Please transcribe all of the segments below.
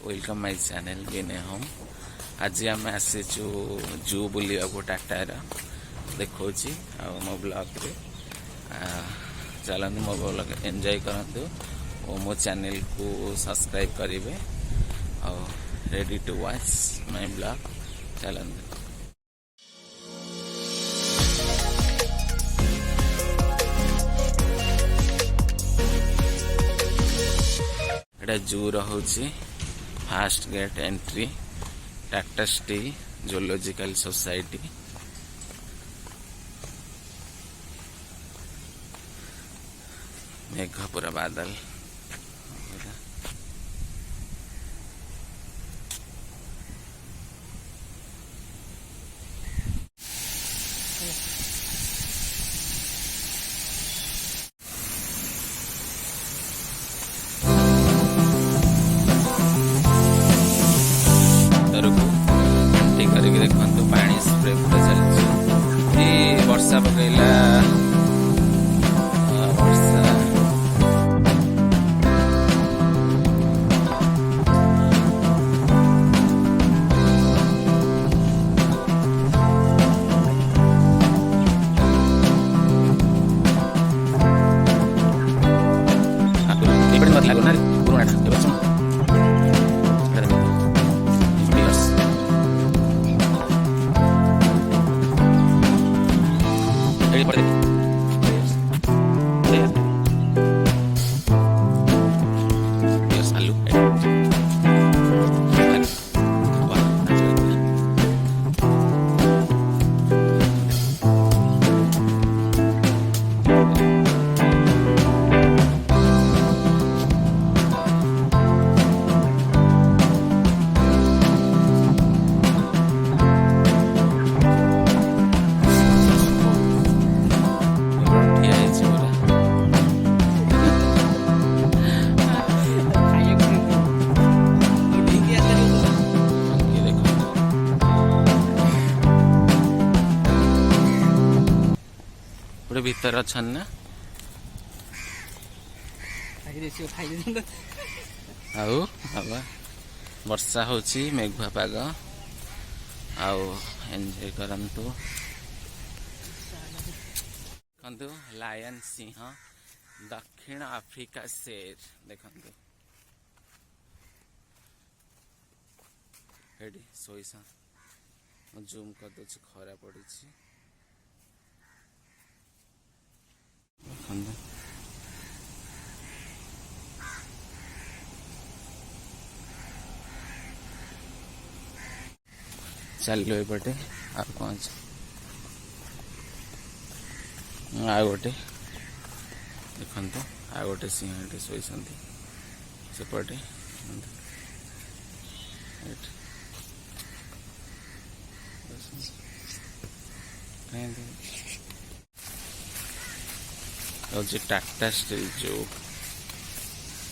Welcome my channel Vinay home. आज आम आसीचु जू बुलिया टाटार देखा मो ब्लॉग रे चलते मो ब्लॉग एंजॉय करंतु और मो चैनल को सब्सक्राइब करेंगे और ready to watch my blog. चलते एटा जू रहुची फास्ट गेट एंट्री टाटा स्टी जूलॉजिकल सोसाइटी। मेघ पूरा बादल देखो पानी स्प्रे पूरा चलती वर्षा पकईला वर्षा मत लागो ना पुराना भीतर अच्छन ना आउ बाबा वर्षा होची मेघुआ पाग आउ एंजॉय करंतु देखंतु लायन सिंह दक्षिण अफ्रीका शेर देखंतु हेडी सोईसा जूम कर दोची खरा पड़ी चलो एपटे आ कौन आ गोटे देखो आ गोटे सिंह शोई सेपटे टाटा स्टील जो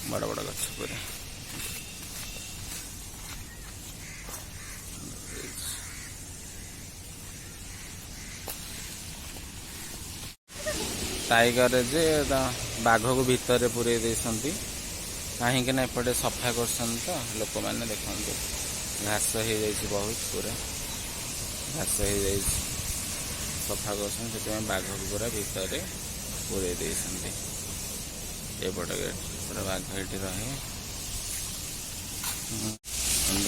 बड़ बड़ गछ पूरा टाइगर जे बाघ को भितर पूरे देती कहीं एपटे सफा कर तो लोक मैंने देखो घास हो जाए बहुत पूरा घास हो जाए सफा कर बाघ को पूरा भितर पूरे देते एपट गेट पूरा बाघ ये रहे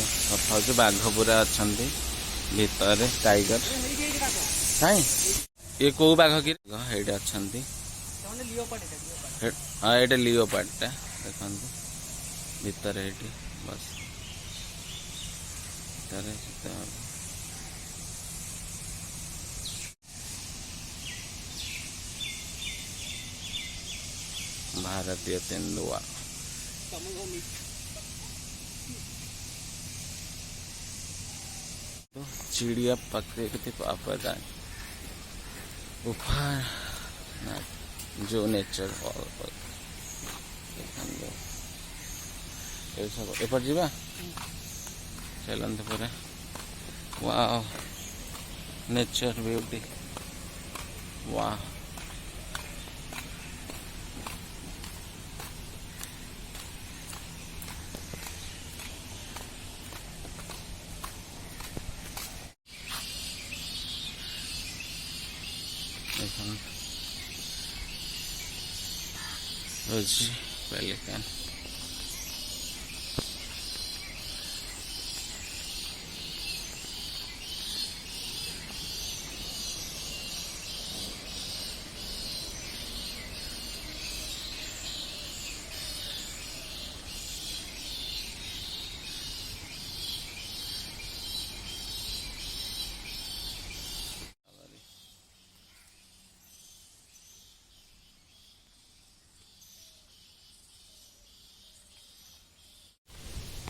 सफा हो बाघ पूरा अच्छा भितर टाइगर कहीं ये कौ बाघ कि ये अच्छा हाँ ये लियोपार्डटा देखो भितर ये बस भारतीय तेंदुआ तो चिड़िया प्रकृति आपदा जो नेचर एपट जीवा चलते पूरा वाह नेचर ब्यूटी वाह ହଉଛି ପେଲିକାନ।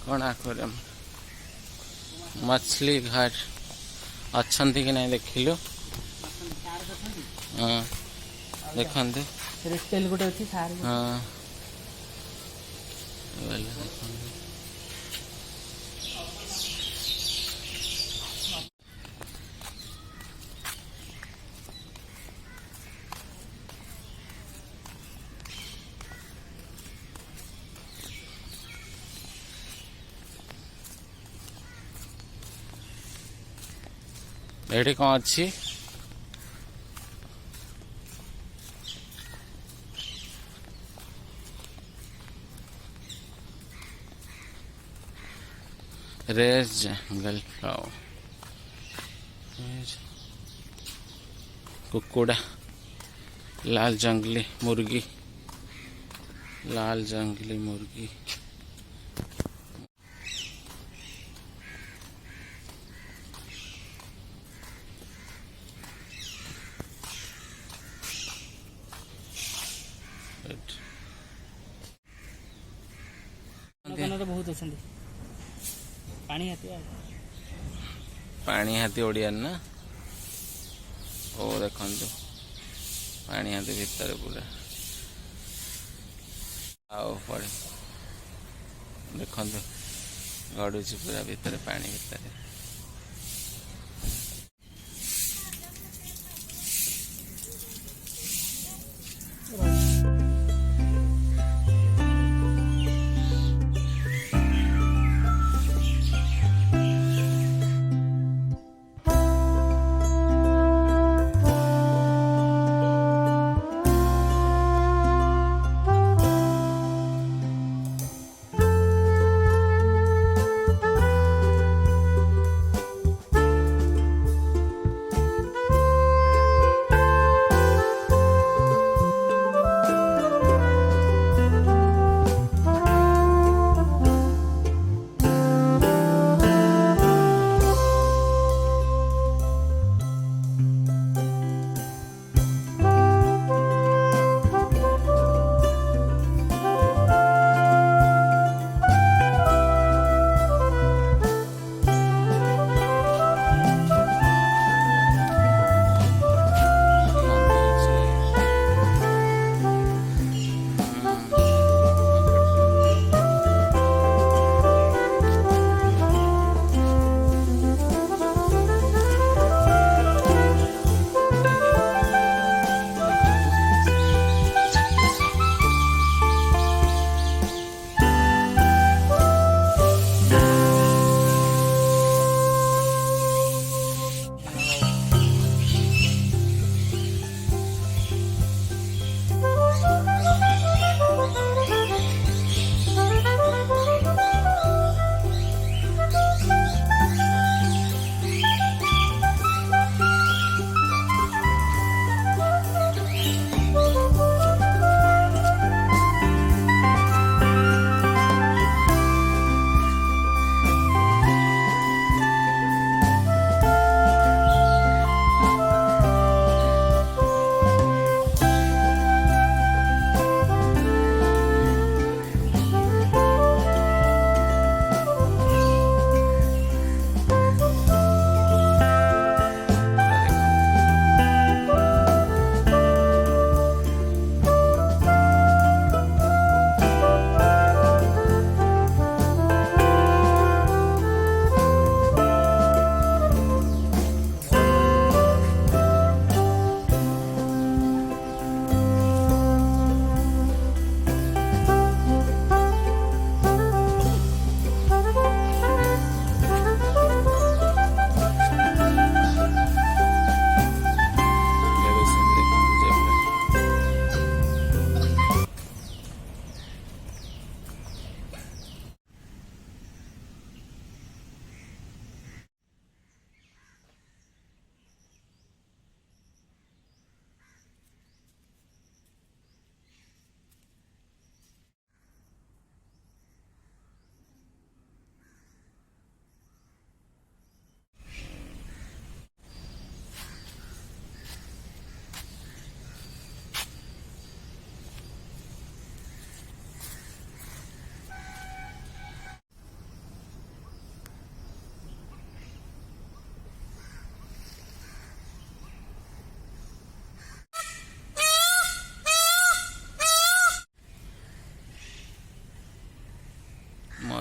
कौन आखिर मछली घर अच्छा कि नहीं देखिलु। हाँ देखते हाँ एठी कौन अच्छी रेस जंगल फ्लावर कुकुड़ा लाल जंगली मुर्गी लाल जंगली मुर्गी बहुत अच्छा पानी हाथी ओडिया ना ओ देखो पानी हाथी भितर पूरा आओ पड़े देखो गड़ुची पूरा भितर पानी भितर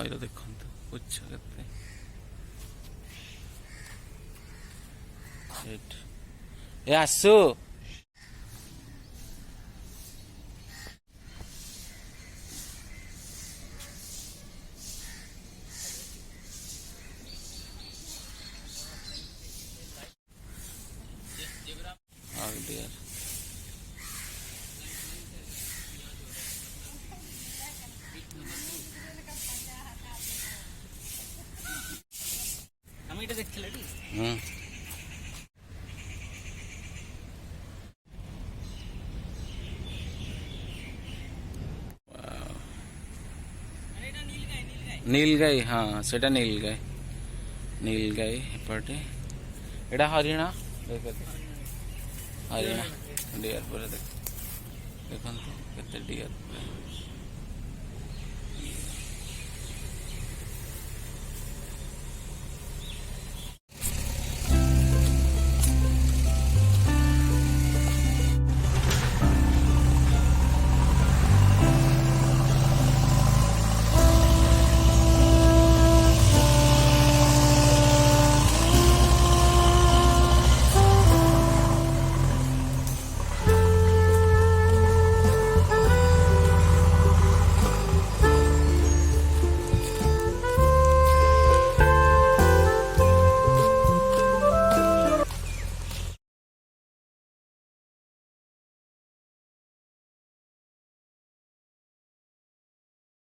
ନଈର ଦେଖନ୍ତୁ ଉଚ୍ଚ କେତେ। ଏଇଠି ଏ ଆସୁ ଆଉ ଡିଅର ହୁଁ নীলଗାଈ ହଁ ସେଟା নীলଗାଈ নীলଗାଈ ଏପଟେ ଏଇଟା ହରିଣ ଦେଖ ହରିଣ ଡିଅର ପରେ ଦେଖ ଦେଖନ୍ତୁ କେତେ ଡିଅର।